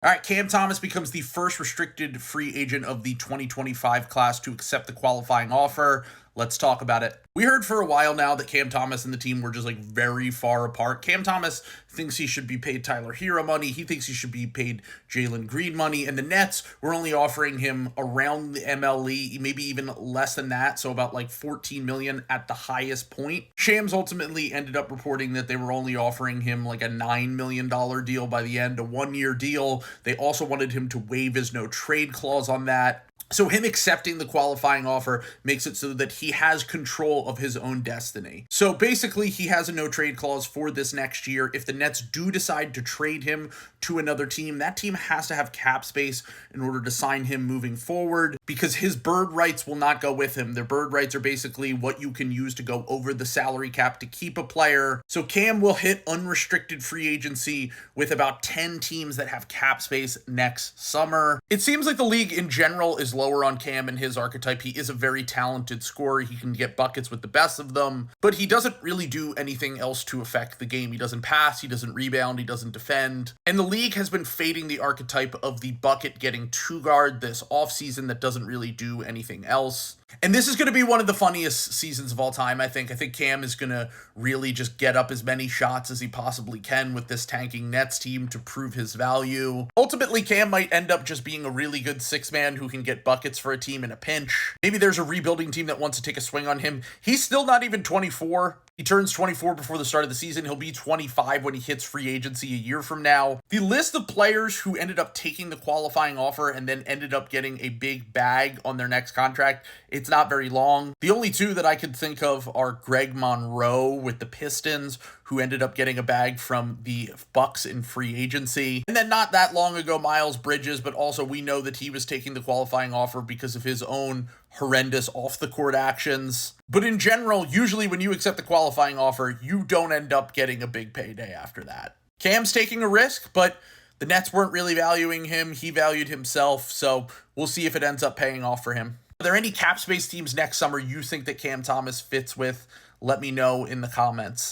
All right, Cam Thomas becomes the first restricted free agent of the 2025 class to accept the qualifying offer. Let's talk about it. We heard for a while now that Cam Thomas and the team were just like very far apart. Cam Thomas thinks he should be paid Tyler Hero money. He thinks he should be paid Jalen Green money. And the Nets were only offering him around the MLE, maybe even less than that. So about like 14 million at the highest point. Shams ultimately ended up reporting that they were only offering him like a $9 million deal by the end, a 1-year deal. They also wanted him to waive his no trade clause on that. So him accepting the qualifying offer makes it so that he has control of his own destiny. So basically, he has a no trade clause for this next year. If the Nets do decide to trade him to another team, that team has to have cap space in order to sign him moving forward, because his bird rights will not go with him. Their bird rights are basically what you can use to go over the salary cap to keep a player. So Cam will hit unrestricted free agency with about 10 teams that have cap space next summer. It seems like the league in general is lower on Cam and his archetype. He is a very talented scorer. He can get buckets with the best of them, but he doesn't really do anything else to affect the game. He doesn't pass, he doesn't rebound, he doesn't defend. And the league has been fading the archetype of the bucket getting two guard this offseason that doesn't really do anything else. And this is going to be one of the funniest seasons of all time, I think. I think Cam is going to really just get up as many shots as he possibly can with this tanking Nets team to prove his value. Ultimately, Cam might end up just being a really good six-man who can get buckets for a team in a pinch. Maybe there's a rebuilding team that wants to take a swing on him. He's still not even 24. He turns 24 before the start of the season. He'll be 25 when he hits free agency a year from now. The list of players who ended up taking the qualifying offer and then ended up getting a big bag on their next contract, it's not very long. The only two that I could think of are Greg Monroe with the Pistons, who ended up getting a bag from the Bucks in free agency. And then not that long ago, Miles Bridges, but also we know that he was taking the qualifying offer because of his own horrendous off-the-court actions. But in general, usually when you accept the qualifying offer, you don't end up getting a big payday after that. Cam's taking a risk, but the Nets weren't really valuing him. He valued himself, so we'll see if it ends up paying off for him. Are there any cap space teams next summer you think that Cam Thomas fits with? Let me know in the comments.